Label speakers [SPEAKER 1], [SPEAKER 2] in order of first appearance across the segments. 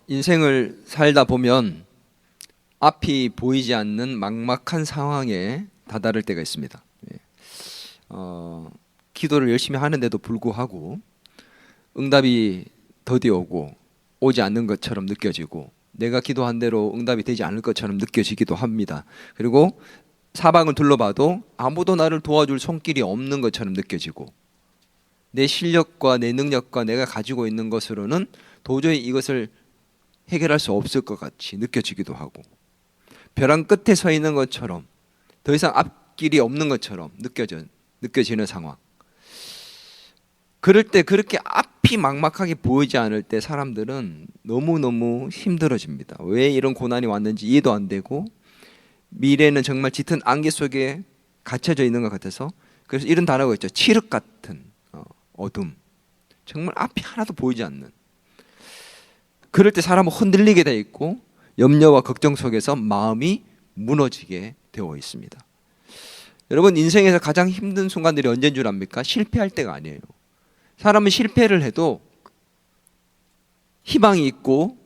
[SPEAKER 1] 인생을 살다 보면 앞이 보이지 않는 막막한 상황에 다다를 때가 있습니다. 기도를 열심히 하는데도 불구하고 응답이 더디 오지 않는 것처럼 느껴지고, 내가 기도한 대로 응답이 되지 않을 것처럼 느껴지기도 합니다. 그리고 사방을 둘러봐도 아무도 나를 도와줄 손길이 없는 것처럼 느껴지고, 내 실력과 내 능력과 내가 가지고 있는 것으로는 도저히 이것을 해결할 수 없을 것 같이 느껴지기도 하고, 벼랑 끝에 서 있는 것처럼 더 이상 앞길이 없는 것처럼 느껴지는 상황. 그럴 때, 그렇게 앞이 막막하게 보이지 않을 때 사람들은 너무너무 힘들어집니다. 왜 이런 고난이 왔는지 이해도 안 되고, 미래는 정말 짙은 안개 속에 갇혀져 있는 것 같아서, 그래서 이런 단어가 있죠. 칠흑 같은 어둠. 정말 앞이 하나도 보이지 않는. 그럴 때 사람은 흔들리게 돼 있고 염려와 걱정 속에서 마음이 무너지게 되어 있습니다. 여러분, 인생에서 가장 힘든 순간들이 언제인 줄 압니까? 실패할 때가 아니에요. 사람은 실패를 해도 희망이 있고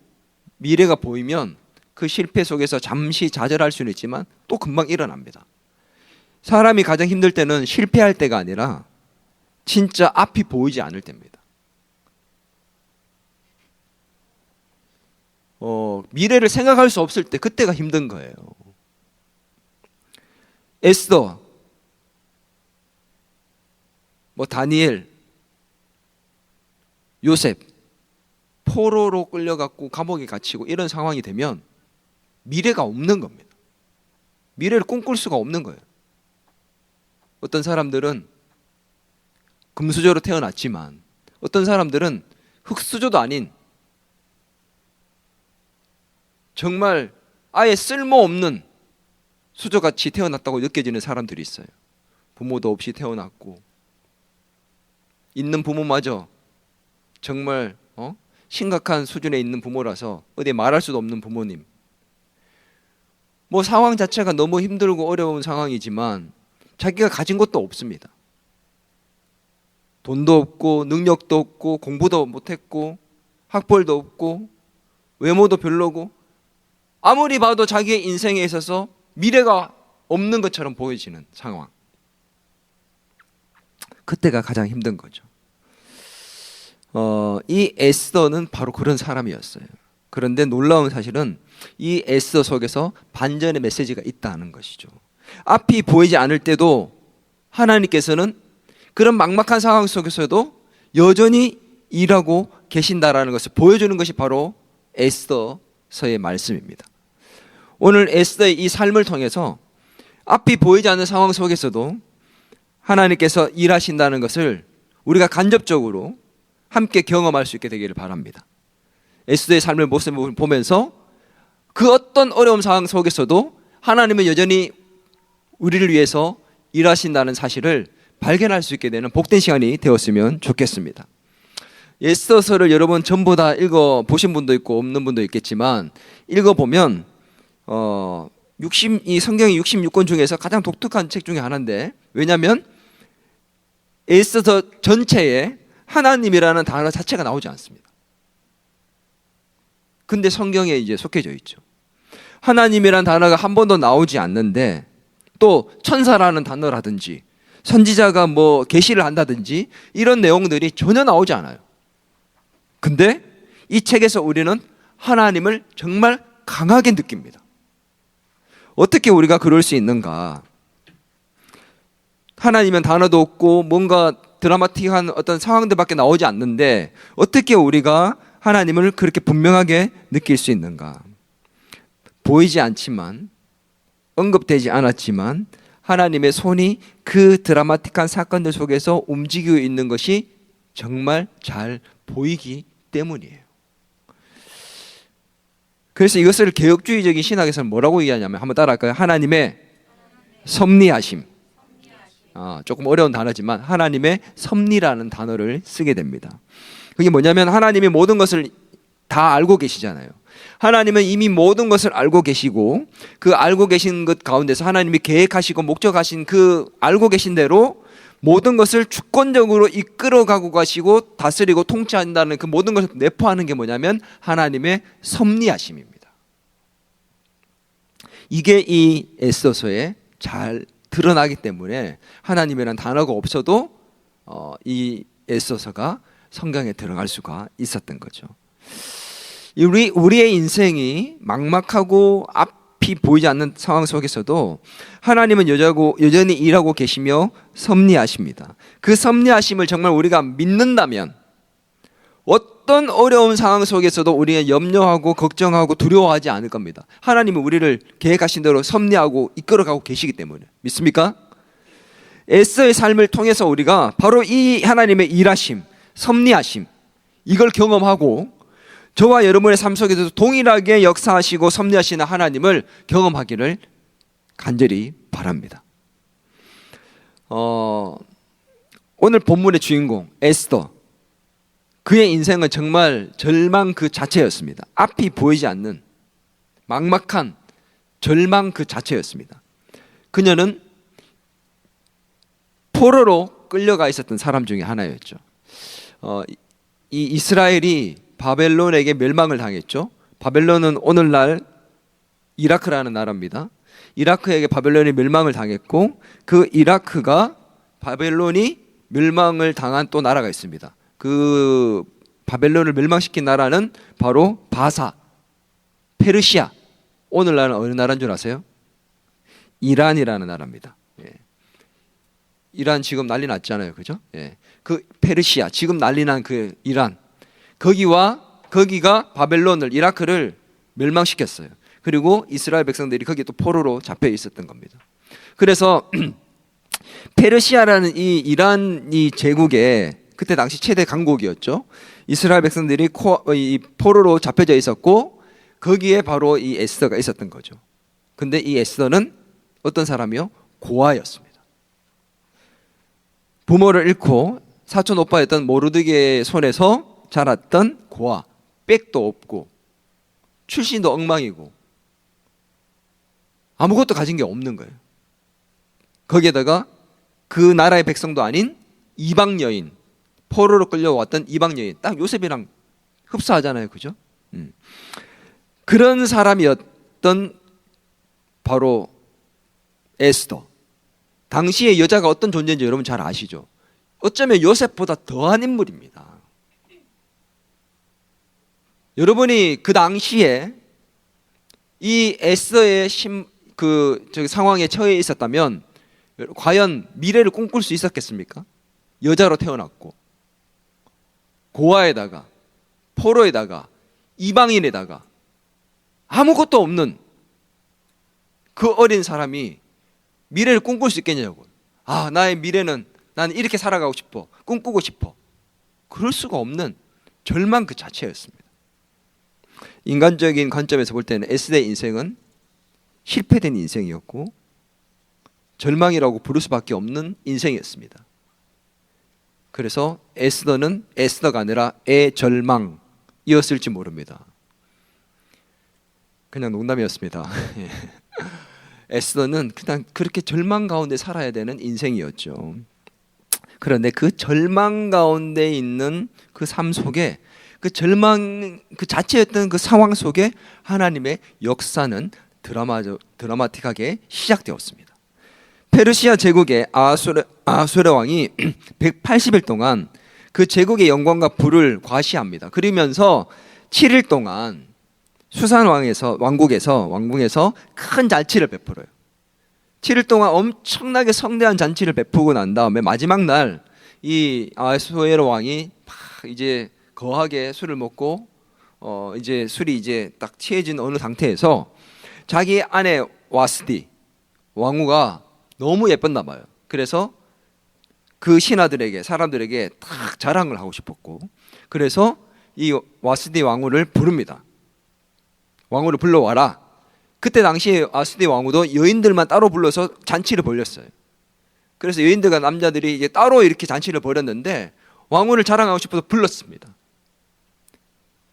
[SPEAKER 1] 미래가 보이면 그 실패 속에서 잠시 좌절할 수는 있지만 또 금방 일어납니다. 사람이 가장 힘들 때는 실패할 때가 아니라 진짜 앞이 보이지 않을 때입니다. 미래를 생각할 수 없을 때, 그때가 힘든 거예요. 에스더, 다니엘, 요셉, 포로로 끌려갖고 감옥에 갇히고 이런 상황이 되면 미래가 없는 겁니다. 미래를 꿈꿀 수가 없는 거예요. 어떤 사람들은 금수저로 태어났지만 어떤 사람들은 흙수저도 아닌 정말 아예 쓸모없는 수저같이 태어났다고 느껴지는 사람들이 있어요. 부모도 없이 태어났고, 있는 부모마저 정말 심각한 수준에 있는 부모라서 어디 말할 수도 없는 부모님. 상황 자체가 너무 힘들고 어려운 상황이지만 자기가 가진 것도 없습니다. 돈도 없고 능력도 없고 공부도 못했고 학벌도 없고 외모도 별로고, 아무리 봐도 자기의 인생에 있어서 미래가 없는 것처럼 보여지는 상황. 그때가 가장 힘든 거죠. 이 에스더는 바로 그런 사람이었어요. 그런데 놀라운 사실은 이 에스더 속에서 반전의 메시지가 있다는 것이죠. 앞이 보이지 않을 때도 하나님께서는 그런 막막한 상황 속에서도 여전히 일하고 계신다라는 것을 보여주는 것이 바로 에스더서의 말씀입니다. 오늘 에스더의 이 삶을 통해서 앞이 보이지 않는 상황 속에서도 하나님께서 일하신다는 것을 우리가 간접적으로 함께 경험할 수 있게 되기를 바랍니다. 에스더의 삶의 모습을 보면서 그 어떤 어려운 상황 속에서도 하나님은 여전히 우리를 위해서 일하신다는 사실을 발견할 수 있게 되는 복된 시간이 되었으면 좋겠습니다. 에스더서를 여러분 전부 다 읽어보신 분도 있고 없는 분도 있겠지만, 읽어보면 이 성경의 66권 중에서 가장 독특한 책 중에 하나인데, 왜냐하면 에스더 전체에 하나님이라는 단어 자체가 나오지 않습니다. 근데 성경에 이제 속해져 있죠. 하나님이라는 단어가 한 번도 나오지 않는데, 또 천사라는 단어라든지 선지자가 계시를 한다든지 이런 내용들이 전혀 나오지 않아요. 근데 이 책에서 우리는 하나님을 정말 강하게 느낍니다. 어떻게 우리가 그럴 수 있는가? 하나님은 단어도 없고 뭔가 드라마틱한 어떤 상황들밖에 나오지 않는데 어떻게 우리가 하나님을 그렇게 분명하게 느낄 수 있는가? 보이지 않지만, 언급되지 않았지만 하나님의 손이 그 드라마틱한 사건들 속에서 움직이고 있는 것이 정말 잘 보이기 때문이에요. 그래서 이것을 개혁주의적인 신학에서는 뭐라고 얘기하냐면, 한번 따라할까요? 하나님의 섭리하심. 조금 어려운 단어지만 하나님의 섭리라는 단어를 쓰게 됩니다. 그게 뭐냐면, 하나님이 모든 것을 다 알고 계시잖아요. 하나님은 이미 모든 것을 알고 계시고, 그 알고 계신 것 가운데서 하나님이 계획하시고 목적하신 그 알고 계신 대로 모든 것을 주권적으로 이끌어가고 가시고 다스리고 통치한다는 그 모든 것을 내포하는 게 뭐냐면 하나님의 섭리하심입니다. 이게 이 에스더서에 잘 드러나기 때문에 하나님이라는 단어가 없어도 이 에스더서가 성경에 들어갈 수가 있었던 거죠. 우리의 인생이 막막하고 앞이 보이지 않는 상황 속에서도 하나님은 여전히 일하고 계시며 섭리하십니다. 그 섭리하심을 정말 우리가 믿는다면 어떤 어려운 상황 속에서도 우리는 염려하고 걱정하고 두려워하지 않을 겁니다. 하나님은 우리를 계획하신 대로 섭리하고 이끌어가고 계시기 때문에. 믿습니까? 에스더의 삶을 통해서 우리가 바로 이 하나님의 일하심, 섭리하심, 이걸 경험하고 저와 여러분의 삶 속에서도 동일하게 역사하시고 섭리하시는 하나님을 경험하기를 간절히 바랍니다. 오늘 본문의 주인공 에스더, 그의 인생은 정말 절망 그 자체였습니다. 앞이 보이지 않는 막막한 절망 그 자체였습니다. 그녀는 포로로 끌려가 있었던 사람 중에 하나였죠. 이 이스라엘이 바벨론에게 멸망을 당했죠. 바벨론은 오늘날 이라크라는 나라입니다. 이라크에게 바벨론이 멸망을 당했고 그 이라크가 바벨론이 멸망을 당한 또 나라가 있습니다. 그 바벨론을 멸망시킨 나라는 바로 바사, 페르시아. 오늘날은 어느 나라인 줄 아세요? 이란이라는 나라입니다. 이란 지금 난리 났잖아요, 그죠? 그 페르시아, 지금 난리 난 그 이란, 거기가 바벨론을, 이라크를 멸망시켰어요. 그리고 이스라엘 백성들이 거기에 또 포로로 잡혀 있었던 겁니다. 그래서 페르시아라는 이 이란 이 제국의 그때 당시 최대 강국이었죠. 이스라엘 백성들이 이 포로로 잡혀져 있었고 거기에 바로 이 에스더가 있었던 거죠. 근데 이 에스더는 어떤 사람이요? 고아였습니다. 부모를 잃고 사촌 오빠였던 모르드게의 손에서 자랐던 고아, 백도 없고 출신도 엉망이고 아무것도 가진 게 없는 거예요. 거기에다가 그 나라의 백성도 아닌 이방 여인, 포로로 끌려왔던 이방 여인, 딱 요셉이랑 흡사하잖아요, 그죠? 그런 사람이었던 바로 에스더. 당시의 여자가 어떤 존재인지 여러분 잘 아시죠? 어쩌면 요셉보다 더한 인물입니다. 여러분이 그 당시에 이 에스더의 상황에 처해 있었다면 과연 미래를 꿈꿀 수 있었겠습니까? 여자로 태어났고 고아에다가 포로에다가 이방인에다가 아무것도 없는 그 어린 사람이 미래를 꿈꿀 수 있겠냐고. 나의 미래는 나는 이렇게 살아가고 싶어, 꿈꾸고 싶어. 그럴 수가 없는 절망 그 자체였습니다. 인간적인 관점에서 볼 때는 에스더의 인생은 실패된 인생이었고 절망이라고 부를 수밖에 없는 인생이었습니다. 그래서 에스더는 에스더가 아니라 애절망이었을지 모릅니다. 그냥 농담이었습니다. 에스더는 그냥 그렇게 절망 가운데 살아야 되는 인생이었죠. 그런데 그 절망 가운데 있는 그 삶 속에 그 절망 그 자체였던 그 상황 속에 하나님의 역사는 드라마틱하게 시작되었습니다. 페르시아 제국의 아수르 왕이 180일 동안 그 제국의 영광과 부를 과시합니다. 그러면서 7일 동안 수산 왕궁에서 큰 잔치를 베풀어요. 7일 동안 엄청나게 성대한 잔치를 베푸고 난 다음에 마지막 날 이 아수에로 왕이 이제 거하게 술을 먹고 이제 술이 이제 딱 취해진 어느 상태에서 자기 아내 와스디 왕후가 너무 예뻤나 봐요. 그래서 그 신하들에게 사람들에게 딱 자랑을 하고 싶었고 그래서 이 와스디 왕후를 부릅니다. 왕후를 불러와라. 그때 당시에 와스디 왕후도 여인들만 따로 불러서 잔치를 벌였어요. 그래서 여인들과 남자들이 이제 따로 이렇게 잔치를 벌였는데 왕후를 자랑하고 싶어서 불렀습니다.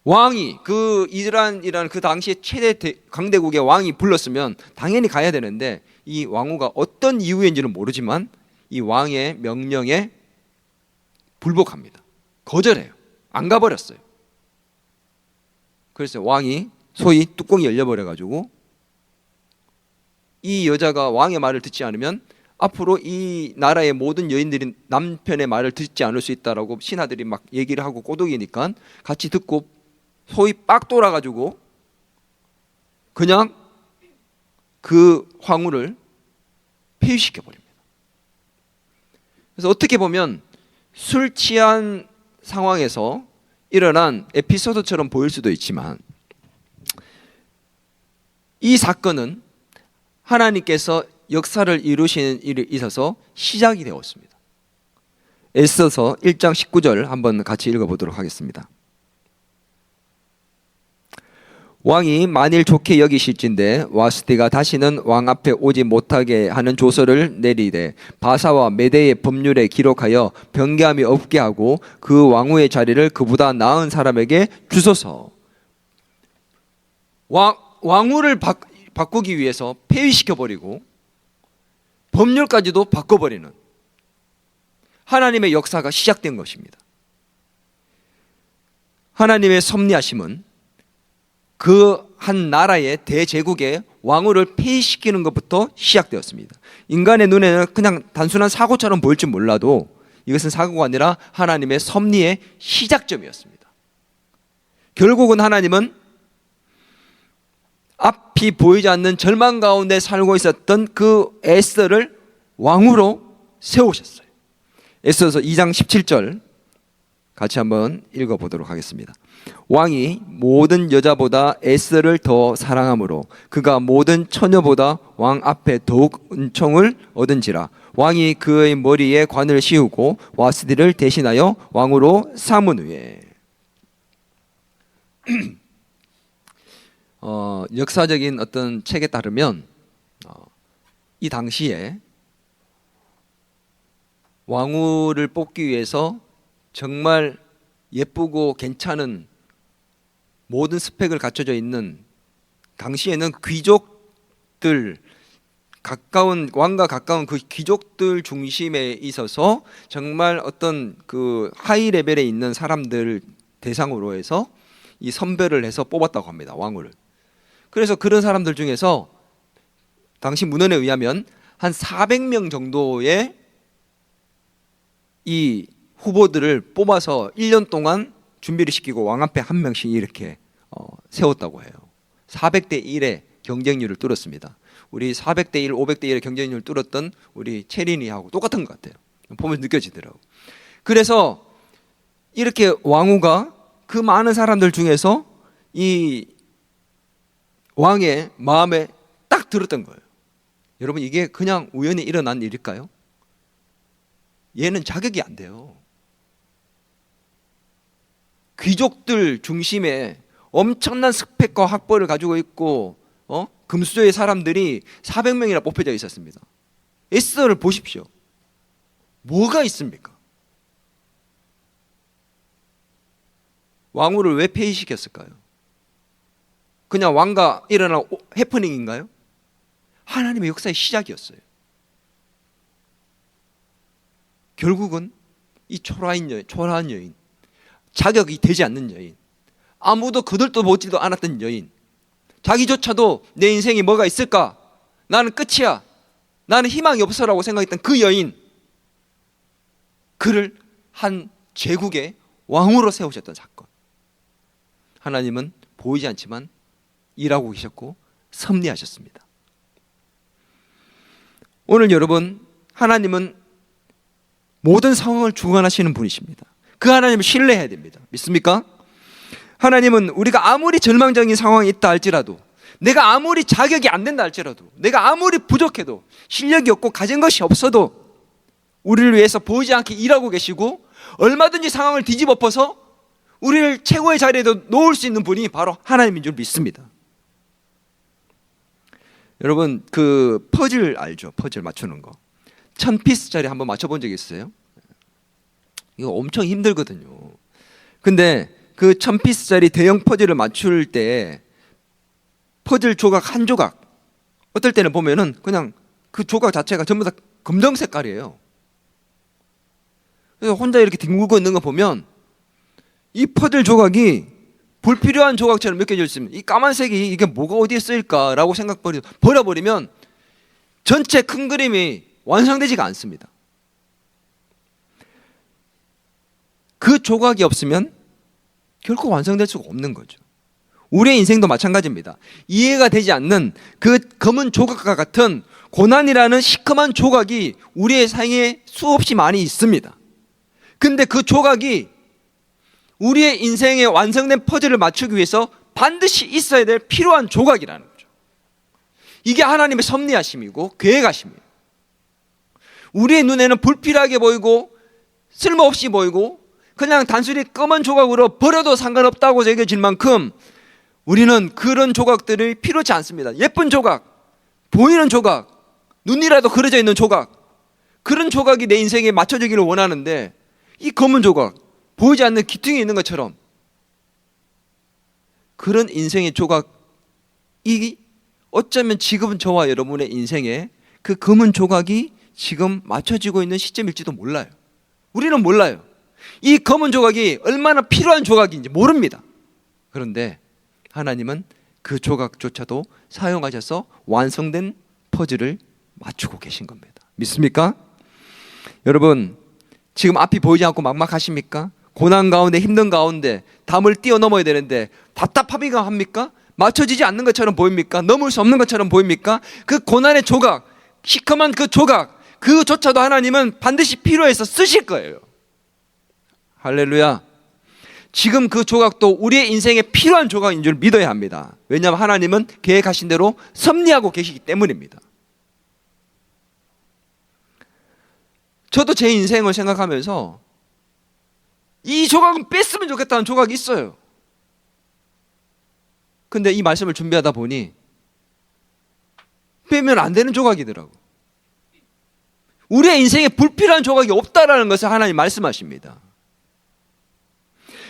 [SPEAKER 1] 왕이 그 이란이라는 그 당시에 최대 강대국의 왕이 불렀으면 당연히 가야 되는데 이 왕후가 어떤 이유인지는 모르지만 이 왕의 명령에 불복합니다. 거절해요. 안 가버렸어요. 그래서 왕이 소위 뚜껑이 열려버려가지고 이 여자가 왕의 말을 듣지 않으면 앞으로 이 나라의 모든 여인들이 남편의 말을 듣지 않을 수 있다라고 신하들이 막 얘기를 하고 꼬독이니까 같이 듣고 소위 빡 돌아가지고 그냥 그 황후를 폐위시켜 버립니다. 그래서 어떻게 보면 술 취한 상황에서 일어난 에피소드처럼 보일 수도 있지만 이 사건은 하나님께서 역사를 이루시는 일에 있어서 시작이 되었습니다. 에스더서 1장 19절 한번 같이 읽어보도록 하겠습니다. 왕이 만일 좋게 여기실진대 와스티가 다시는 왕 앞에 오지 못하게 하는 조서를 내리되 바사와 메대의 법률에 기록하여 변개함이 없게 하고 그 왕후의 자리를 그보다 나은 사람에게 주소서. 왕후를 바꾸기 위해서 폐위시켜버리고 법률까지도 바꿔버리는 하나님의 역사가 시작된 것입니다. 하나님의 섭리하심은 그 한 나라의 대제국의 왕후를 폐위시키는 것부터 시작되었습니다. 인간의 눈에는 그냥 단순한 사고처럼 보일지 몰라도 이것은 사고가 아니라 하나님의 섭리의 시작점이었습니다. 결국은 하나님은 앞이 보이지 않는 절망 가운데 살고 있었던 그 에스더를 왕후로 세우셨어요. 에스더서 2장 17절 같이 한번 읽어보도록 하겠습니다. 왕이 모든 여자보다 에스더를 더 사랑하므로 그가 모든 처녀보다 왕 앞에 더욱 은총을 얻은지라. 왕이 그의 머리에 관을 씌우고 와스디를 대신하여 왕으로 삼은 후에 역사적인 어떤 책에 따르면 이 당시에 왕후를 뽑기 위해서 정말 예쁘고 괜찮은 모든 스펙을 갖춰져 있는 당시에는 귀족들 가까운 왕과 가까운 그 귀족들 중심에 있어서 정말 어떤 그 하이 레벨에 있는 사람들 대상으로 해서 이 선별을 해서 뽑았다고 합니다. 왕후를. 그래서 그런 사람들 중에서 당시 문헌에 의하면 한 400명 정도의 이 후보들을 뽑아서 1년 동안 준비를 시키고 왕 앞에 한 명씩 이렇게 세웠다고 해요. 400대 1의 경쟁률을 뚫었습니다. 우리 400대 1, 500대 1의 경쟁률을 뚫었던 우리 체린이하고 똑같은 것 같아요. 보면 느껴지더라고요. 그래서 이렇게 왕후가 그 많은 사람들 중에서 이 왕의 마음에 딱 들었던 거예요. 여러분, 이게 그냥 우연히 일어난 일일까요? 얘는 자격이 안 돼요. 귀족들 중심에 엄청난 스펙과 학벌을 가지고 있고 금수저의 사람들이 400명이나 뽑혀져 있었습니다. 에스더를 보십시오. 뭐가 있습니까? 왕후를 왜 폐위시켰을까요? 그냥 왕가 일어난 해프닝인가요? 하나님의 역사의 시작이었어요. 결국은 이 초라한 여인, 자격이 되지 않는 여인, 아무도 거들떠 보지도 않았던 여인, 자기조차도 내 인생이 뭐가 있을까? 나는 끝이야. 나는 희망이 없어라고 생각했던 그 여인, 그를 한 제국의 왕으로 세우셨던 사건. 하나님은 보이지 않지만 일하고 계셨고 섭리하셨습니다. 오늘 여러분, 하나님은 모든 상황을 주관하시는 분이십니다. 그 하나님을 신뢰해야 됩니다. 믿습니까? 하나님은 우리가 아무리 절망적인 상황이 있다 할지라도, 내가 아무리 자격이 안 된다 할지라도, 내가 아무리 부족해도, 실력이 없고 가진 것이 없어도 우리를 위해서 보이지 않게 일하고 계시고 얼마든지 상황을 뒤집어 엎어서 우리를 최고의 자리에 놓을 수 있는 분이 바로 하나님인 줄 믿습니다. 여러분, 그 퍼즐 알죠? 퍼즐 맞추는 거. 1000피스짜리 한번 맞춰본 적 있어요? 이거 엄청 힘들거든요. 근데 그 1000피스짜리 대형 퍼즐을 맞출 때 퍼즐 조각 한 조각, 어떨 때는 보면은 그냥 그 조각 자체가 전부 다 검정 색깔이에요. 그래서 혼자 이렇게 뒹굴고 있는 거 보면 이 퍼즐 조각이 불필요한 조각처럼 느껴질 수 있습니다. 이 까만색이 이게 뭐가 어디에 쓰일까라고 버려버리면 전체 큰 그림이 완성되지가 않습니다. 그 조각이 없으면 결코 완성될 수가 없는 거죠. 우리의 인생도 마찬가지입니다. 이해가 되지 않는 그 검은 조각과 같은 고난이라는 시커먼 조각이 우리의 삶에 수없이 많이 있습니다. 근데 그 조각이 우리의 인생에 완성된 퍼즐을 맞추기 위해서 반드시 있어야 될 필요한 조각이라는 거죠. 이게 하나님의 섭리하심이고 계획하심이에요. 우리의 눈에는 불필요하게 보이고 쓸모없이 보이고 그냥 단순히 검은 조각으로 버려도 상관없다고 여겨질 만큼 우리는 그런 조각들이 필요치 않습니다. 예쁜 조각, 보이는 조각, 눈이라도 그려져 있는 조각, 그런 조각이 내 인생에 맞춰지기를 원하는데 이 검은 조각, 보이지 않는 기둥이 있는 것처럼 그런 인생의 조각이 어쩌면 지금 저와 여러분의 인생에 그 검은 조각이 지금 맞춰지고 있는 시점일지도 몰라요. 우리는 몰라요. 이 검은 조각이 얼마나 필요한 조각인지 모릅니다. 그런데 하나님은 그 조각조차도 사용하셔서 완성된 퍼즐을 맞추고 계신 겁니다. 믿습니까? 여러분, 지금 앞이 보이지 않고 막막하십니까? 고난 가운데 힘든 가운데 담을 뛰어넘어야 되는데 답답하기가 합니까? 맞춰지지 않는 것처럼 보입니까? 넘을 수 없는 것처럼 보입니까? 그 고난의 조각, 시커먼 그 조각, 그조차도 하나님은 반드시 필요해서 쓰실 거예요. 할렐루야. 지금 그 조각도 우리의 인생에 필요한 조각인 줄 믿어야 합니다. 왜냐하면 하나님은 계획하신 대로 섭리하고 계시기 때문입니다. 저도 제 인생을 생각하면서 이 조각은 뺐으면 좋겠다는 조각이 있어요. 근데 이 말씀을 준비하다 보니 빼면 안 되는 조각이더라고. 우리의 인생에 불필요한 조각이 없다라는 것을 하나님 말씀하십니다.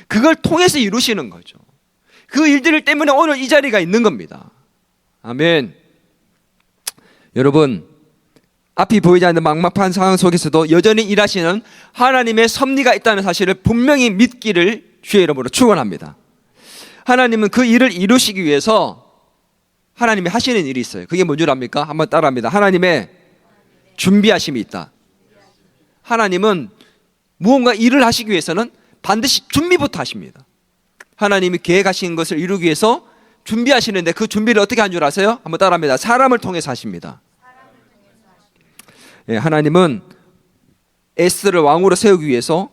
[SPEAKER 1] 그걸 통해서 이루시는 거죠. 그 일들 때문에 오늘 이 자리가 있는 겁니다. 아멘. 여러분, 앞이 보이지 않는 막막한 상황 속에서도 여전히 일하시는 하나님의 섭리가 있다는 사실을 분명히 믿기를 주의 이름으로 축원합니다. 하나님은 그 일을 이루시기 위해서 하나님이 하시는 일이 있어요. 그게 뭔 줄 압니까? 한번 따라합니다. 하나님의 준비하심이 있다. 하나님은 무언가 일을 하시기 위해서는 반드시 준비부터 하십니다. 하나님이 계획하신 것을 이루기 위해서 준비하시는데 그 준비를 어떻게 한 줄 아세요? 한번 따라합니다. 사람을 통해서 하십니다. 예, 하나님은 에스더를 왕으로 세우기 위해서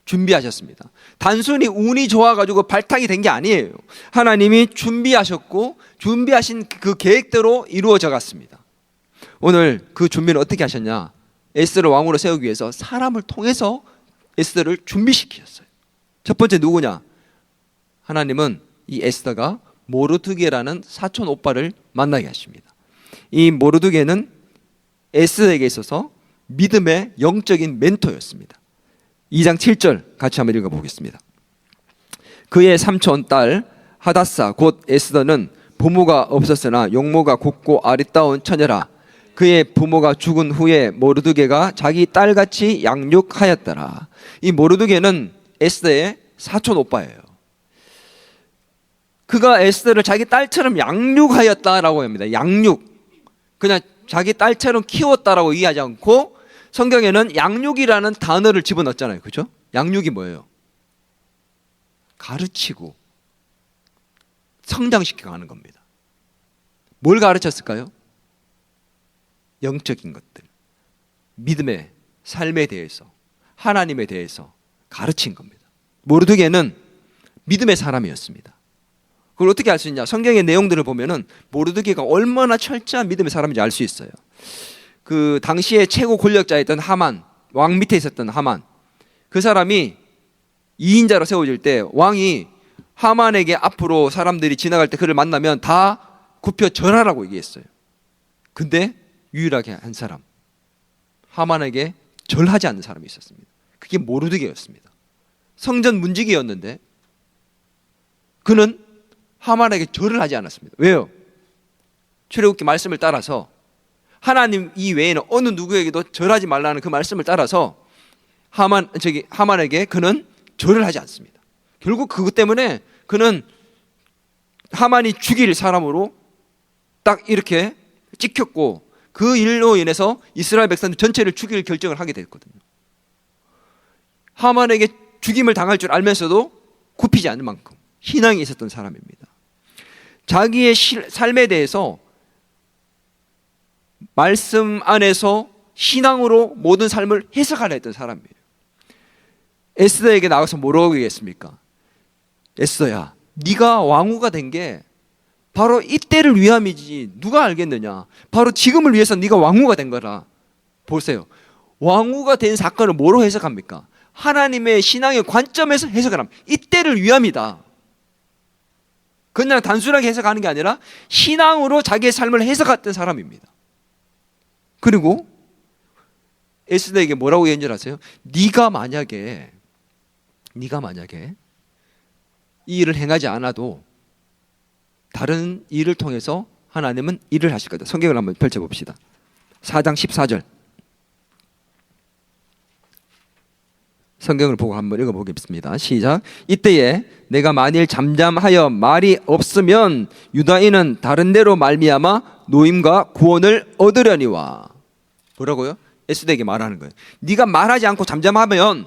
[SPEAKER 1] 준비하셨습니다. 단순히 운이 좋아가지고 발탁이 된 게 아니에요. 하나님이 준비하셨고 준비하신 그 계획대로 이루어져 갔습니다. 오늘 그 준비는 어떻게 하셨냐? 에스더를 왕으로 세우기 위해서 사람을 통해서 에스더를 준비시키셨어요. 첫 번째 누구냐? 하나님은 이 에스더가 모르드게라는 사촌 오빠를 만나게 하십니다. 이 모르드게는 에스더에게 있어서 믿음의 영적인 멘토였습니다. 2장 7절 같이 한번 읽어보겠습니다. 그의 삼촌 딸 하다사 곧 에스더는 부모가 없었으나 용모가 곱고 아리따운 처녀라. 그의 부모가 죽은 후에 모르드게가 자기 딸같이 양육하였더라. 이 모르드게는 에스더의 사촌 오빠예요. 그가 에스더를 자기 딸처럼 양육하였다라고 합니다. 양육. 그냥 자기 딸처럼 키웠다라고 이해하지 않고 성경에는 양육이라는 단어를 집어넣었잖아요. 그죠? 양육이 뭐예요? 가르치고 성장시켜 가는 겁니다. 뭘 가르쳤을까요? 영적인 것들, 믿음의 삶에 대해서, 하나님에 대해서 가르친 겁니다. 모르드게는 믿음의 사람이었습니다. 그걸 어떻게 알 수 있냐? 성경의 내용들을 보면은 모르드게가 얼마나 철저한 믿음의 사람인지 알 수 있어요. 그 당시에 최고 권력자였던 하만, 왕 밑에 있었던 하만, 그 사람이 2인자로 세워질 때 왕이 하만에게 앞으로 사람들이 지나갈 때 그를 만나면 다 굽혀 절하라고 얘기했어요. 근데 유일하게 한 사람, 하만에게 절하지 않는 사람이 있었습니다. 그게 모르드게였습니다. 성전 문지기였는데 그는 하만에게 절을 하지 않았습니다. 왜요? 출애굽기 말씀을 따라서 하나님 이외에는 어느 누구에게도 절하지 말라는 그 말씀을 따라서 하만에게 그는 절을 하지 않습니다. 결국 그것 때문에 그는 하만이 죽일 사람으로 딱 이렇게 찍혔고, 그 일로 인해서 이스라엘 백성들 전체를 죽일 결정을 하게 됐거든요. 하만에게 죽임을 당할 줄 알면서도 굽히지 않을 만큼 신앙이 있었던 사람입니다. 자기의 삶에 대해서 말씀 안에서 신앙으로 모든 삶을 해석하려 했던 사람이에요. 에스더에게 나가서 뭐라고 얘기했습니까? 에스더야, 네가 왕후가 된 게 바로 이때를 위함이지 누가 알겠느냐. 바로 지금을 위해서 네가 왕후가 된 거라. 보세요. 왕후가 된 사건을 뭐로 해석합니까? 하나님의 신앙의 관점에서 해석을 합니다. 이때를 위함이다. 그냥 단순하게 해석하는 게 아니라 신앙으로 자기의 삶을 해석했던 사람입니다. 그리고 에스더에게 뭐라고 연설하세요? 네가 만약에 이 일을 행하지 않아도 다른 일을 통해서 하나님은 일을 하실 거다. 성경을 한번 펼쳐봅시다. 4장 14절 성경을 보고 한번 읽어보겠습니다. 시작. 이때에 내가 만일 잠잠하여 말이 없으면 유다인은 다른 데로 말미암아 노임과 구원을 얻으려니와. 뭐라고요? 에스더에게 말하는 거예요. 네가 말하지 않고 잠잠하면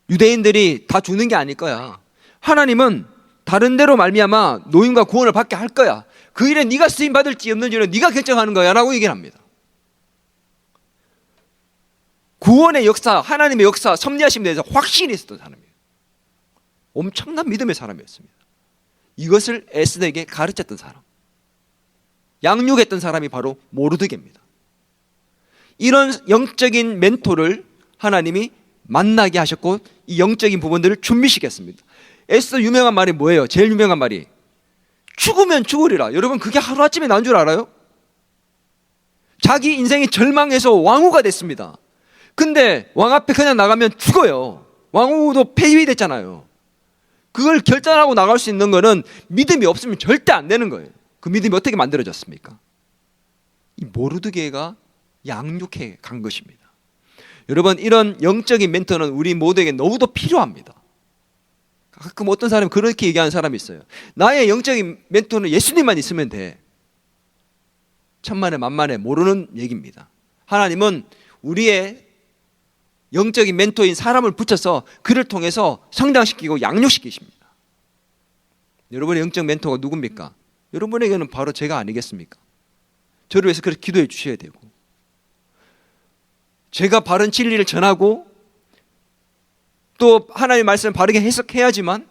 [SPEAKER 1] 유대인들이 다 죽는 게 아닐 거야. 하나님은 다른 데로 말미암아 노임과 구원을 받게 할 거야. 그 일에 네가 쓰임 받을지 없는지는 네가 결정하는 거야 라고 얘기를 합니다. 구원의 역사, 하나님의 역사, 섭리하심에 대해서 확신이 있었던 사람이에요. 엄청난 믿음의 사람이었습니다. 이것을 에스더에게 가르쳤던 사람, 양육했던 사람이 바로 모르드게입니다. 이런 영적인 멘토를 하나님이 만나게 하셨고 이 영적인 부분들을 준비시켰습니다. 에스더 유명한 말이 뭐예요? 제일 유명한 말이 죽으면 죽으리라. 여러분, 그게 하루아침에 나온 줄 알아요? 자기 인생이 절망해서 왕후가 됐습니다. 근데 왕 앞에 그냥 나가면 죽어요. 왕후도 폐위됐잖아요. 그걸 결단하고 나갈 수 있는 거는 믿음이 없으면 절대 안 되는 거예요. 그 믿음이 어떻게 만들어졌습니까? 이 모르드게가 양육해 간 것입니다. 여러분, 이런 영적인 멘토는 우리 모두에게 너무도 필요합니다. 가끔 어떤 사람이 그렇게 얘기하는 사람이 있어요. 나의 영적인 멘토는 예수님만 있으면 돼. 천만에 만만에 모르는 얘기입니다. 하나님은 우리의 영적인 멘토인 사람을 붙여서 그를 통해서 성장시키고 양육시키십니다. 여러분의 영적 멘토가 누굽니까? 여러분에게는 바로 제가 아니겠습니까? 저를 위해서 그렇게 기도해 주셔야 되고, 제가 바른 진리를 전하고 또 하나님의 말씀을 바르게 해석해야지만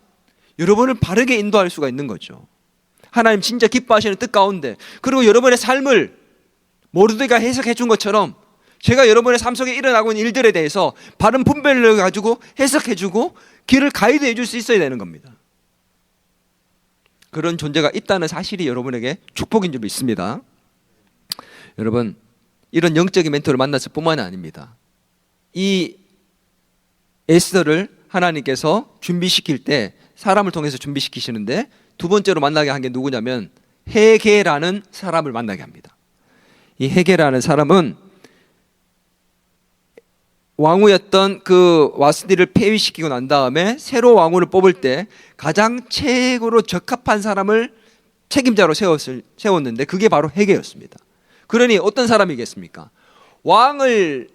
[SPEAKER 1] 여러분을 바르게 인도할 수가 있는 거죠. 하나님 진짜 기뻐하시는 뜻 가운데, 그리고 여러분의 삶을 모르드게가 해석해 준 것처럼 제가 여러분의 삶 속에 일어나고 있는 일들에 대해서 바른 분별을 가지고 해석해 주고 길을 가이드해 줄 수 있어야 되는 겁니다. 그런 존재가 있다는 사실이 여러분에게 축복인 줄 믿습니다. 여러분, 이런 영적인 멘토를 만났을 뿐만 아닙니다. 이 에스더를 하나님께서 준비시킬 때 사람을 통해서 준비시키시는데 두 번째로 만나게 한 게 누구냐면 헤게라는 사람을 만나게 합니다. 이 헤게라는 사람은 왕후였던 그 와스디를 폐위시키고 난 다음에 새로 왕후를 뽑을 때 가장 최고로 적합한 사람을 책임자로 세웠는데 그게 바로 헤게였습니다. 그러니 어떤 사람이겠습니까? 왕을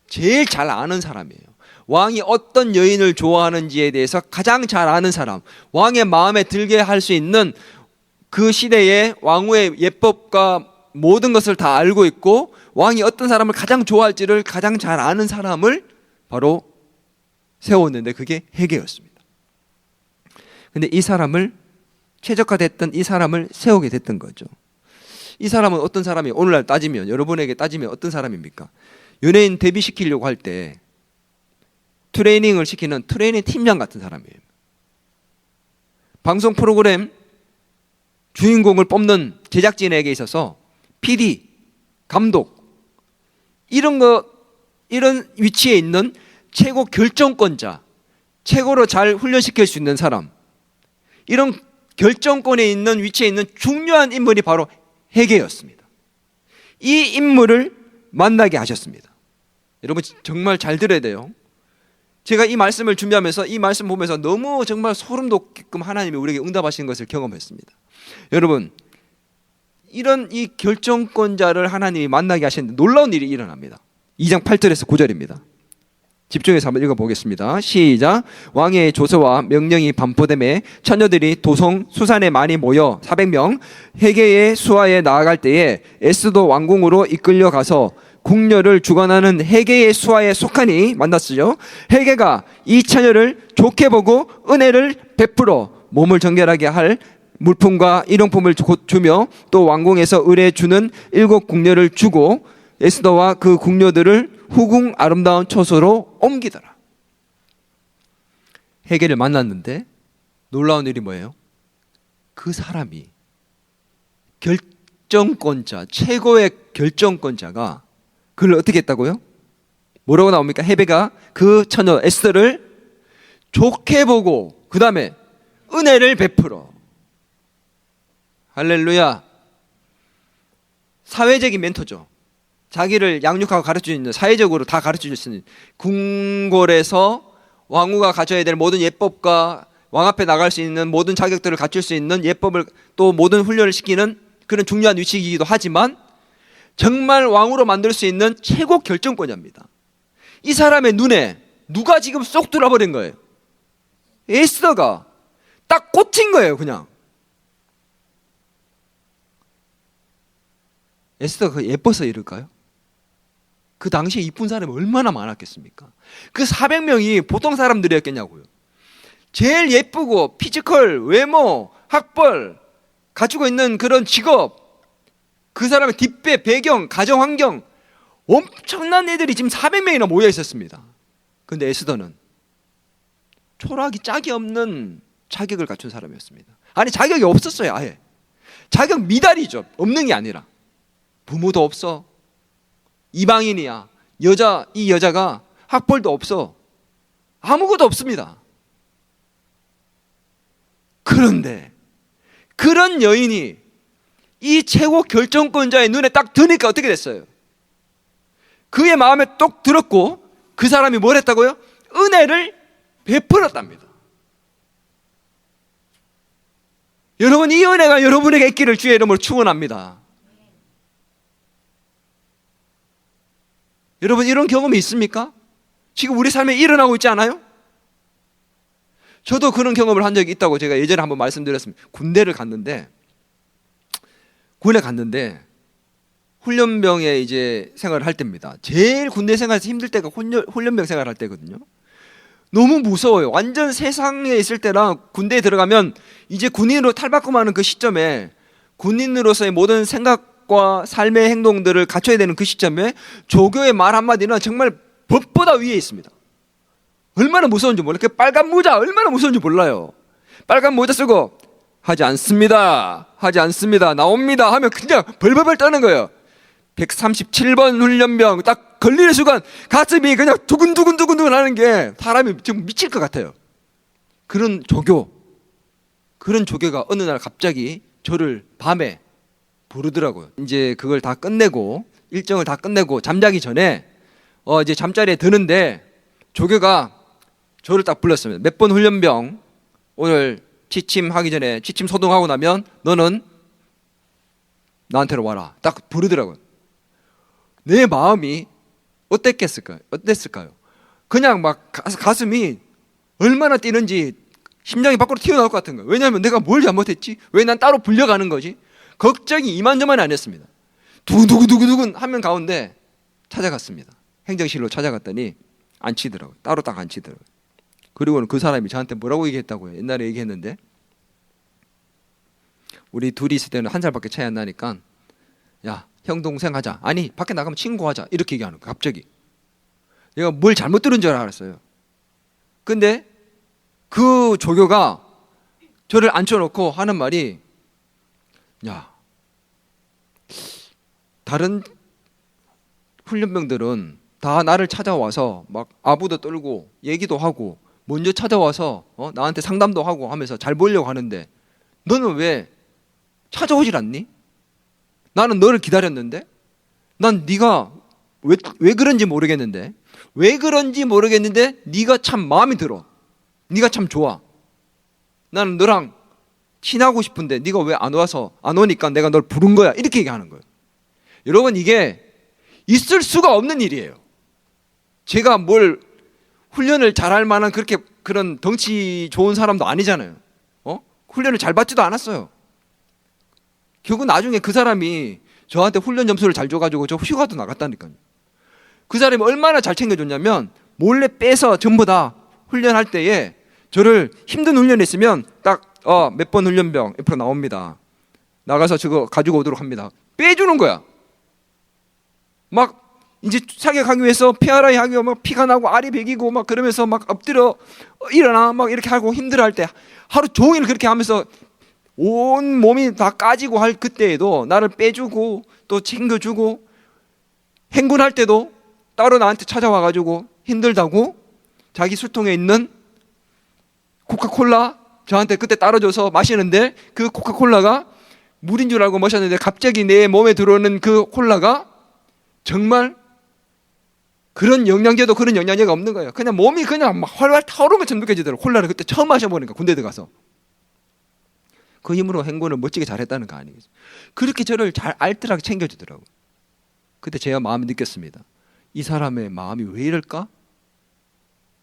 [SPEAKER 1] 제일 잘 아는 사람이에요. 왕이 어떤 여인을 좋아하는지에 대해서 가장 잘 아는 사람, 왕의 마음에 들게 할 수 있는 그 시대의 왕후의 예법과 모든 것을 다 알고 있고 왕이 어떤 사람을 가장 좋아할지를 가장 잘 아는 사람을 바로 세웠는데 그게 헤게였습니다. 근데 이 사람을, 최적화됐던 이 사람을 세우게 됐던 거죠. 이 사람은 어떤 사람이, 오늘날 따지면, 여러분에게 따지면 어떤 사람입니까? 연예인 데뷔시키려고 할 때 트레이닝을 시키는 트레이닝 팀장 같은 사람이에요. 방송 프로그램 주인공을 뽑는 제작진에게 있어서 PD, 감독, 이런 위치에 있는 최고 결정권자, 최고로 잘 훈련시킬 수 있는 사람, 이런 결정권에 있는 위치에 있는 중요한 인물이 바로 헤게였습니다. 이 인물을 만나게 하셨습니다. 여러분 정말 잘 들어야 돼요. 제가 이 말씀을 준비하면서 이 말씀 보면서 너무 정말 소름 돋게끔 하나님이 우리에게 응답하시는 것을 경험했습니다. 여러분, 이런 이 결정권자를 하나님이 만나게 하시는데 놀라운 일이 일어납니다. 2장 8절에서 9절입니다. 집중해서 한번 읽어보겠습니다. 시작. 왕의 조서와 명령이 반포됨에 처녀들이 도성 수산에 많이 모여 400명 헤게의 수하에 나아갈 때에 에스도 왕궁으로 이끌려 가서 궁녀를 주관하는 헤게의 수하에 속하니 만났으죠. 헤게가 이 처녀를 좋게 보고 은혜를 베풀어 몸을 정결하게 할 물품과 일용품을 주며 또 왕궁에서 의뢰 주는 7 궁녀를 주고 에스더와 그 궁녀들을 후궁 아름다운 처소로 옮기더라. 헤게를 만났는데 놀라운 일이 뭐예요? 그 사람이 결정권자, 최고의 결정권자가 그를 어떻게 했다고요? 뭐라고 나옵니까? 헤게가 그 처녀 에스더를 좋게 보고 그 다음에 은혜를 베풀어. 할렐루야. 사회적인 멘토죠. 자기를 양육하고 가르쳐 주는, 사회적으로 다 가르쳐 줄 수 있는, 궁궐에서 왕후가 가져야 될 모든 예법과 왕 앞에 나갈 수 있는 모든 자격들을 갖출 수 있는 예법을 또 모든 훈련을 시키는 그런 중요한 위치이기도 하지만 정말 왕으로 만들 수 있는 최고 결정권자입니다. 이 사람의 눈에 누가 지금 쏙 들어버린 거예요? 에스더가 딱 꽂힌 거예요. 그냥 에스더가 예뻐서 이럴까요? 그 당시에 이쁜 사람이 얼마나 많았겠습니까? 그 400명이 보통 사람들이었겠냐고요. 제일 예쁘고 피지컬, 외모, 학벌 가지고 있는 그런 직업, 그 사람의 뒷배, 배경, 가정 환경 엄청난 애들이 지금 400명이나 모여 있었습니다. 그런데 에스더는 초라하기 짝이 없는 자격을 갖춘 사람이었습니다. 아니 자격이 없었어요. 아예 자격 미달이죠. 없는 게 아니라 부모도 없어, 이방인이야, 이 여자가 학벌도 없어, 아무것도 없습니다. 그런데 그런 여인이 이 최고 결정권자의 눈에 딱 드니까 어떻게 됐어요? 그의 마음에 똑 들었고 그 사람이 뭘 했다고요? 은혜를 베풀었답니다. 여러분, 이 은혜가 여러분에게 있기를 주의 이름으로 축원합니다. 여러분, 이런 경험이 있습니까? 지금 우리 삶에 일어나고 있지 않아요? 저도 그런 경험을 한 적이 있다고 제가 예전에 한번 말씀드렸습니다. 군대 갔는데 훈련병에 이제 생활을 할 때입니다. 제일 군대 생활에서 힘들 때가 훈련병 생활할 때거든요. 너무 무서워요. 완전 세상에 있을 때랑 군대에 들어가면 이제 군인으로 탈바꿈하는 그 시점에 군인으로서의 모든 생각과 삶의 행동들을 갖춰야 되는 그 시점에 조교의 말 한마디는 정말 법보다 위에 있습니다. 얼마나 무서운지 몰라요. 그 빨간 모자 얼마나 무서운지 몰라요. 빨간 모자 쓰고 하지 않습니다, 나옵니다 하면 그냥 벌벌벌 떠는 거예요. 137번 훈련병 딱 걸리는 순간 가슴이 그냥 두근두근 하는 게 사람이 지금 미칠 것 같아요. 그런 조교가 어느 날 갑자기 저를 밤에 부르더라고요. 이제 그걸 다 끝내고 일정을 다 끝내고 잠자기 전에 이제 잠자리에 드는데 조교가 저를 딱 불렀습니다. 몇 번 훈련병 오늘 취침하기 전에 취침 소동하고 나면 너는 나한테로 와라. 딱 부르더라고요. 내 마음이 어땠을까요? 그냥 막 가슴이 얼마나 뛰는지 심장이 밖으로 튀어나올 것 같은 거예요. 왜냐하면 내가 뭘 잘못했지? 왜 난 따로 불려가는 거지? 걱정이 이만저만이 아니었습니다. 두근두근 하면 가운데 찾아갔습니다. 행정실로 찾아갔더니 앉히더라고요. 따로 딱 앉히더라고요. 그리고는 그 사람이 저한테 뭐라고 얘기했다고요? 옛날에 얘기했는데 우리 둘이 있을 때는 1살밖에 차이 안 나니까 야, 형 동생 하자. 아니 밖에 나가면 친구 하자. 이렇게 얘기하는 거예요. 갑자기 내가 뭘 잘못 들은 줄 알았어요. 근데 그 조교가 저를 앉혀놓고 하는 말이 야, 다른 훈련병들은 다 나를 찾아와서 막 아부도 떨고 얘기도 하고 먼저 찾아와서 나한테 상담도 하고 하면서 잘 보려고 하는데 너는 왜 찾아오질 않니? 나는 너를 기다렸는데 난 네가 왜 그런지 모르겠는데 네가 참 마음에 들어. 네가 참 좋아. 나는 너랑 친하고 싶은데 네가 왜 안 오니까 내가 널 부른 거야. 이렇게 얘기하는 거예요. 여러분, 이게 있을 수가 없는 일이에요. 제가 뭘 훈련을 잘할 만한 그런 덩치 좋은 사람도 아니잖아요. 훈련을 잘 받지도 않았어요. 결국 나중에 그 사람이 저한테 훈련 점수를 잘 줘가지고 저 휴가도 나갔다니까요. 그 사람이 얼마나 잘 챙겨줬냐면 몰래 빼서 전부 다 훈련할 때에 저를 힘든 훈련이 있으면 딱 몇 번 훈련병 옆으로 나옵니다. 나가서 저거 가지고 오도록 합니다. 빼주는 거야. 막 이제 사격하기 위해서 피하라이 하기 위해서 막 피가 나고 알이 배기고 막 그러면서 막 엎드려 일어나 막 이렇게 하고 힘들어할 때 하루 종일 그렇게 하면서 온 몸이 다 까지고 할 그때에도 나를 빼주고 또 챙겨주고, 행군할 때도 따로 나한테 찾아와가지고 힘들다고 자기 술통에 있는 코카콜라 저한테 그때 따라줘서 마시는데 그 코카콜라가 물인 줄 알고 마셨는데 갑자기 내 몸에 들어오는 그 콜라가 정말 그런 영양제도 그런 영양제가 없는 거예요. 그냥 몸이 그냥 막 활활 타오르는 것처럼 느껴지더라고요. 콜라를 그때 처음 마셔보니까, 군대 들어가서. 그 힘으로 행군을 멋지게 잘했다는 거 아니겠어요? 그렇게 저를 잘 알뜰하게 챙겨주더라고요. 그때 제가 마음이 느꼈습니다. 이 사람의 마음이 왜 이럴까?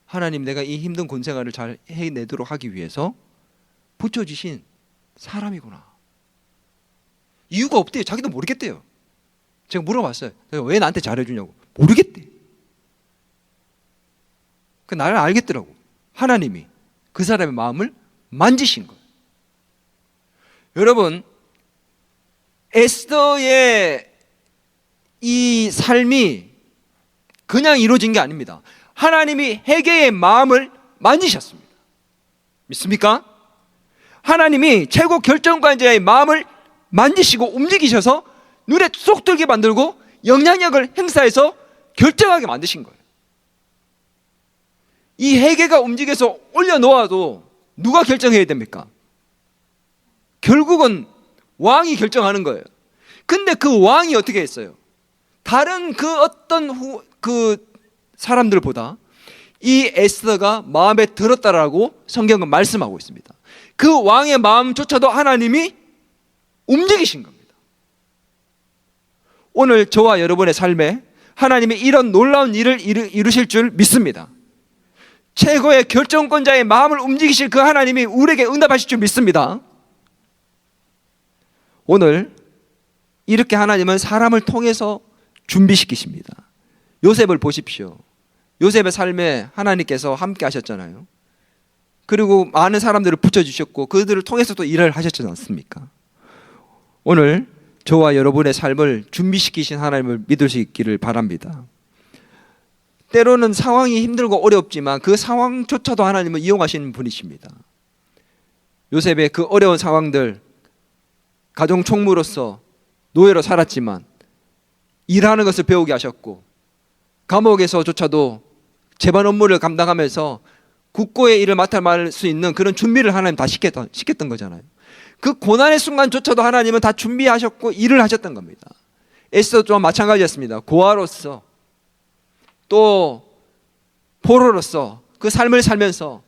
[SPEAKER 1] 하나님, 내가 이 힘든 군 생활을 잘 해내도록 하기 위해서 붙여주신 사람이구나. 이유가 없대요. 자기도 모르겠대요. 제가 물어봤어요. 내가 왜 나한테 잘해주냐고. 모르겠대. 그 나를 알겠더라고. 하나님이 그 사람의 마음을 만지신 거예요. 여러분, 에스더의 이 삶이 그냥 이루어진 게 아닙니다. 하나님이 헤게의 마음을 만지셨습니다. 믿습니까? 하나님이 최고 결정관자의 마음을 만지시고 움직이셔서 눈에 쏙 들게 만들고 영향력을 행사해서 결정하게 만드신 거예요. 이 헤게가 움직여서 올려놓아도 누가 결정해야 됩니까? 결국은 왕이 결정하는 거예요. 근데 그 왕이 어떻게 했어요? 다른 그 어떤 그 사람들보다 이 에스더가 마음에 들었다라고 성경은 말씀하고 있습니다. 그 왕의 마음조차도 하나님이 움직이신 겁니다. 오늘 저와 여러분의 삶에 하나님이 이런 놀라운 일을 이루실 줄 믿습니다. 최고의 결정권자의 마음을 움직이실 그 하나님이 우리에게 응답하실 줄 믿습니다. 오늘 이렇게 하나님은 사람을 통해서 준비시키십니다. 요셉을 보십시오. 요셉의 삶에 하나님께서 함께 하셨잖아요. 그리고 많은 사람들을 붙여주셨고 그들을 통해서 또 일을 하셨지 않습니까? 오늘 저와 여러분의 삶을 준비시키신 하나님을 믿을 수 있기를 바랍니다. 때로는 상황이 힘들고 어렵지만 그 상황조차도 하나님은 이용하시는 분이십니다. 요셉의 그 어려운 상황들, 가정 총무로서 노예로 살았지만 일하는 것을 배우게 하셨고, 감옥에서조차도 재반 업무를 감당하면서 국고의 일을 맡을 수 있는 그런 준비를 하나님 다 시켰던 거잖아요. 그 고난의 순간조차도 하나님은 다 준비하셨고 일을 하셨던 겁니다. 에스더 또한 마찬가지였습니다. 고아로서 또 포로로서 그 삶을 살면서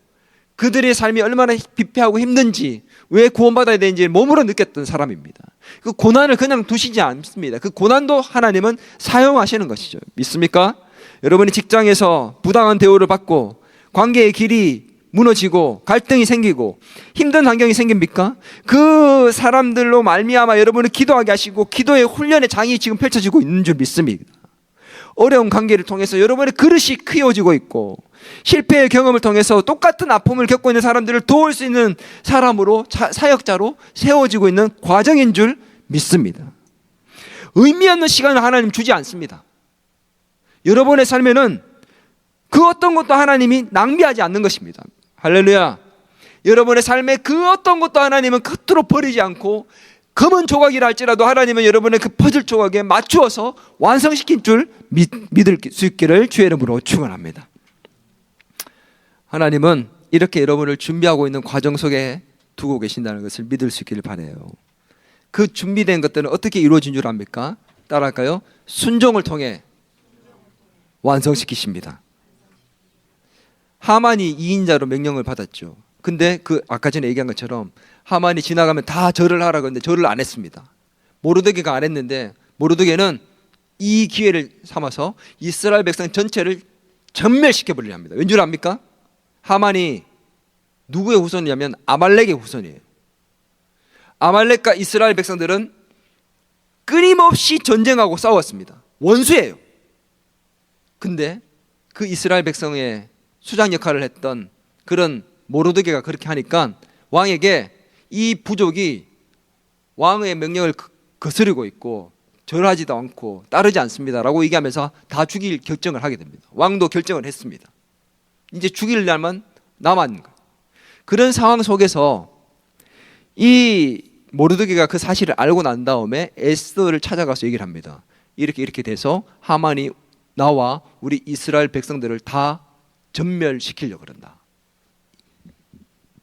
[SPEAKER 1] 그들의 삶이 얼마나 비폐하고 힘든지, 왜 구원받아야 되는지 몸으로 느꼈던 사람입니다. 그 고난을 그냥 두시지 않습니다. 그 고난도 하나님은 사용하시는 것이죠. 믿습니까? 여러분이 직장에서 부당한 대우를 받고 관계의 길이 무너지고 갈등이 생기고 힘든 환경이 생깁니까? 그 사람들로 말미암아 여러분을 기도하게 하시고 기도의 훈련의 장이 지금 펼쳐지고 있는 줄 믿습니다. 어려운 관계를 통해서 여러분의 그릇이 크어지고 있고, 실패의 경험을 통해서 똑같은 아픔을 겪고 있는 사람들을 도울 수 있는 사람으로, 사역자로 세워지고 있는 과정인 줄 믿습니다. 의미 없는 시간을 하나님 주지 않습니다. 여러분의 삶에는 그 어떤 것도 하나님이 낭비하지 않는 것입니다. 할렐루야. 여러분의 삶에 그 어떤 것도 하나님은 겉으로 버리지 않고, 검은 조각이라 할지라도 하나님은 여러분의 그 퍼즐 조각에 맞추어서 완성시킨 줄 믿을 수 있기를 주의 이름으로 축원합니다. 하나님은 이렇게 여러분을 준비하고 있는 과정 속에 두고 계신다는 것을 믿을 수 있기를 바라요. 그 준비된 것들은 어떻게 이루어진 줄 압니까? 따라할까요? 순종을 통해 완성시키십니다. 하만이 2인자로 명령을 받았죠. 근데 그 아까 전에 얘기한 것처럼 하만이 지나가면 다 절을 하라 그러는데 절을 안 했습니다. 모르드게가 안 했는데 모르드게는 이 기회를 삼아서 이스라엘 백성 전체를 전멸시켜 버리려 합니다. 왠 줄 압니까? 하만이 누구의 후손이냐면 아말렉의 후손이에요. 아말렉과 이스라엘 백성들은 끊임없이 전쟁하고 싸웠습니다. 원수예요. 근데 그 이스라엘 백성의 수장 역할을 했던 그런 모르드게가 그렇게 하니까 왕에게 이 부족이 왕의 명령을 거스르고 있고 절하지도 않고 따르지 않습니다 라고 얘기하면서 다 죽일 결정을 하게 됩니다. 왕도 결정을 했습니다. 이제 죽일 날만 남았는 거예요. 그런 상황 속에서 이 모르드게가 그 사실을 알고 난 다음에 에스더를 찾아가서 얘기를 합니다. 이렇게 돼서 하만이 나와 우리 이스라엘 백성들을 다 전멸시키려고 그런다.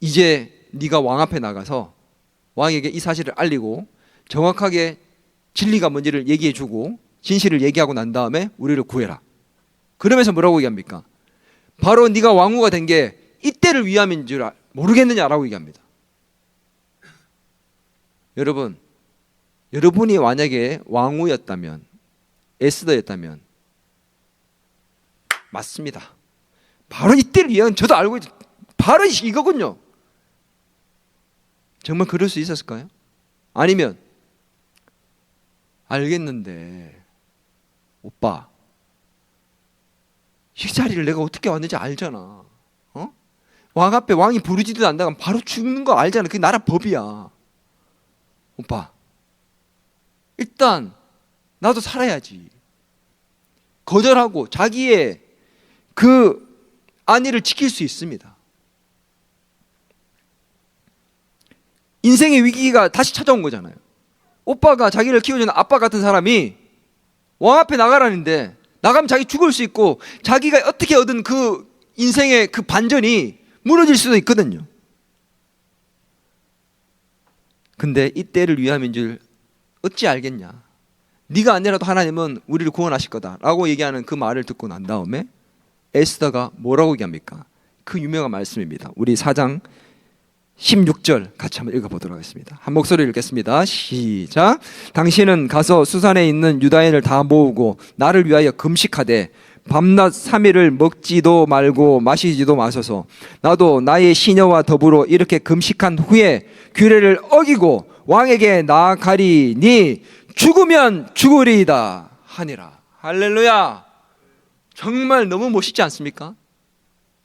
[SPEAKER 1] 이제 네가 왕 앞에 나가서 왕에게 이 사실을 알리고 정확하게 진리가 뭔지를 얘기해주고 진실을 얘기하고 난 다음에 우리를 구해라. 그러면서 뭐라고 얘기합니까? 바로 네가 왕후가 된 게 이때를 위함인 줄 모르겠느냐라고 얘기합니다. 여러분, 여러분이 만약에 왕후였다면, 에스더였다면 맞습니다. 바로 이때를 위한, 저도 알고 있죠. 바로 이거군요. 정말 그럴 수 있었을까요? 아니면 알겠는데 오빠 이 자리를 내가 어떻게 왔는지 알잖아. 어? 왕 앞에 왕이 부르지도 않다가 바로 죽는 거 알잖아. 그게 나라 법이야. 오빠 일단 나도 살아야지. 거절하고 자기의 그 안위를 지킬 수 있습니다. 인생의 위기가 다시 찾아온 거잖아요. 오빠가 자기를 키워주는 아빠 같은 사람이 왕 앞에 나가라는데 나가면 자기 죽을 수 있고 자기가 어떻게 얻은 그 인생의 그 반전이 무너질 수도 있거든요. 근데 이때를 위함인 줄 어찌 알겠냐. 네가 아니라도 하나님은 우리를 구원하실 거다 라고 얘기하는 그 말을 듣고 난 다음에 에스더가 뭐라고 얘기합니까? 그 유명한 말씀입니다. 우리 4장 16절 같이 한번 읽어보도록 하겠습니다. 한 목소리 읽겠습니다. 시작. 당신은 가서 수산에 있는 유다인을 다 모으고 나를 위하여 금식하되 밤낮 3일을 먹지도 말고 마시지도 마소서. 나도 나의 시녀와 더불어 이렇게 금식한 후에 규례를 어기고 왕에게 나아가리니 죽으면 죽으리이다 하니라. 할렐루야. 정말 너무 멋있지 않습니까?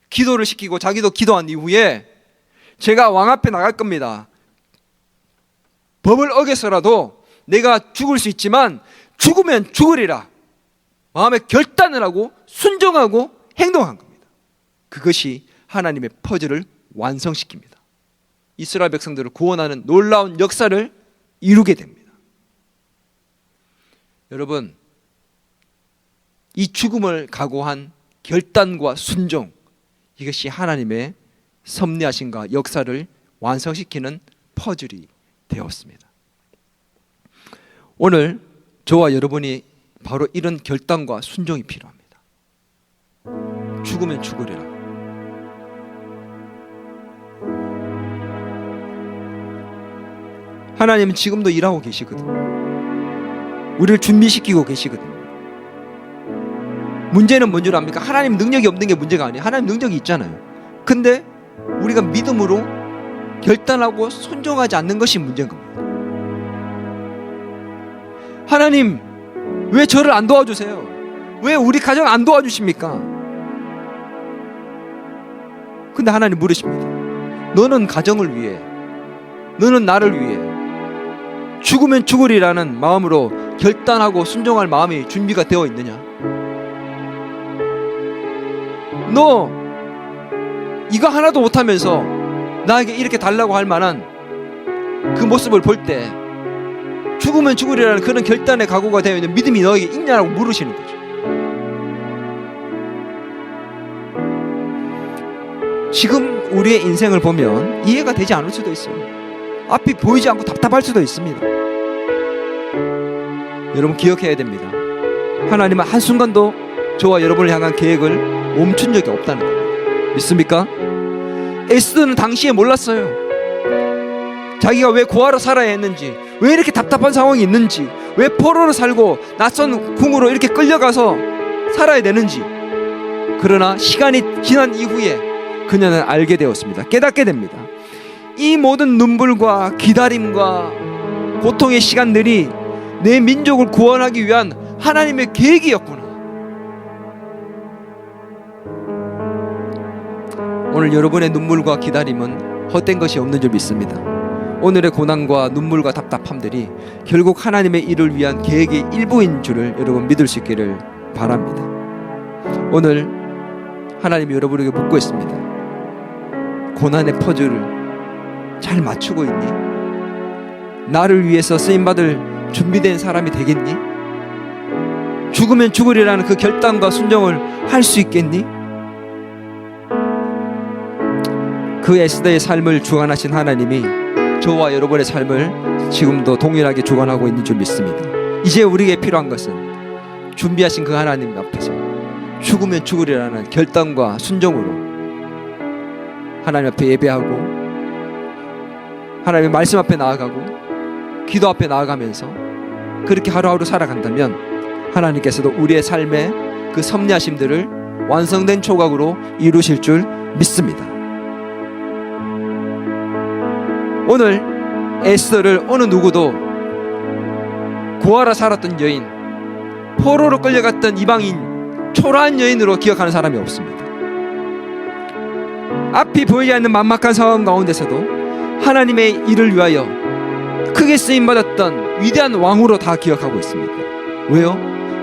[SPEAKER 1] 기도를 시키고 자기도 기도한 이후에 제가 왕 앞에 나갈 겁니다. 법을 어겨서라도 내가 죽을 수 있지만 죽으면 죽으리라. 마음에 결단을 하고 순종하고 행동한 겁니다. 그것이 하나님의 퍼즐을 완성시킵니다. 이스라엘 백성들을 구원하는 놀라운 역사를 이루게 됩니다. 여러분, 이 죽음을 각오한 결단과 순종, 이것이 하나님의 섭리하심과 역사를 완성시키는 퍼즐이 되었습니다. 오늘 저와 여러분이 바로 이런 결단과 순종이 필요합니다. 죽으면 죽으리라. 하나님은 지금도 일하고 계시거든요. 우리를 준비시키고 계시거든요. 문제는 뭔 줄 압니까? 하나님 능력이 없는 게 문제가 아니에요. 하나님 능력이 있잖아요. 근데 우리가 믿음으로 결단하고 순종하지 않는 것이 문제인 겁니다. 하나님, 왜 저를 안 도와주세요? 왜 우리 가정 안 도와주십니까? 근데 하나님 물으십니다. 너는 가정을 위해, 너는 나를 위해 죽으면 죽으리라는 마음으로 결단하고 순종할 마음이 준비가 되어 있느냐? 너 이거 하나도 못하면서 나에게 이렇게 달라고 할 만한 그 모습을 볼 때 죽으면 죽으리라는 그런 결단의 각오가 되어 있는 믿음이 너에게 있냐라고 물으시는 거죠. 지금 우리의 인생을 보면 이해가 되지 않을 수도 있어요. 앞이 보이지 않고 답답할 수도 있습니다. 여러분 기억해야 됩니다. 하나님은 한순간도 저와 여러분을 향한 계획을 멈춘 적이 없다는 겁니다. 믿습니까? 에스더는 당시에 몰랐어요. 자기가 왜 고아로 살아야 했는지, 왜 이렇게 답답한 상황이 있는지, 왜 포로로 살고 낯선 궁으로 이렇게 끌려가서 살아야 되는지. 그러나 시간이 지난 이후에 그녀는 알게 되었습니다. 깨닫게 됩니다. 이 모든 눈물과 기다림과 고통의 시간들이 내 민족을 구원하기 위한 하나님의 계획이었구나. 오늘 여러분의 눈물과 기다림은 헛된 것이 없는 줄 믿습니다. 오늘의 고난과 눈물과 답답함들이 결국 하나님의 일을 위한 계획의 일부인 줄을 여러분 믿을 수 있기를 바랍니다. 오늘 하나님이 여러분에게 묻고 있습니다. 고난의 퍼즐을 잘 맞추고 있니? 나를 위해서 쓰임받을 준비된 사람이 되겠니? 죽으면 죽으리라는 그 결단과 순종을 할 수 있겠니? 그 에스더의 삶을 주관하신 하나님이 저와 여러분의 삶을 지금도 동일하게 주관하고 있는 줄 믿습니다. 이제 우리에게 필요한 것은 준비하신 그 하나님 앞에서 죽으면 죽으리라는 결단과 순종으로 하나님 앞에 예배하고 하나님의 말씀 앞에 나아가고 기도 앞에 나아가면서 그렇게 하루하루 살아간다면 하나님께서도 우리의 삶의 그 섭리하심들을 완성된 초각으로 이루실 줄 믿습니다. 오늘 에스더를 어느 누구도 고아라 살았던 여인, 포로로 끌려갔던 이방인, 초라한 여인으로 기억하는 사람이 없습니다. 앞이 보이지 않는 막막한 상황 가운데서도 하나님의 일을 위하여 크게 쓰임받았던 위대한 왕으로 다 기억하고 있습니다. 왜요?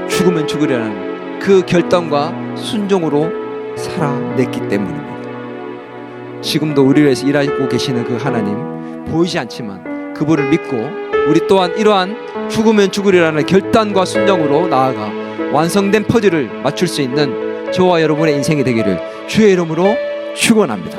[SPEAKER 1] 죽으면 죽으리라는 그 결단과 순종으로 살아냈기 때문입니다. 지금도 우리를 위해서 일하고 계시는 그 하나님, 보이지 않지만 그분을 믿고 우리 또한 이러한 죽으면 죽으리라는 결단과 순종으로 나아가 완성된 퍼즐을 맞출 수 있는 저와 여러분의 인생이 되기를 주의 이름으로 축원합니다.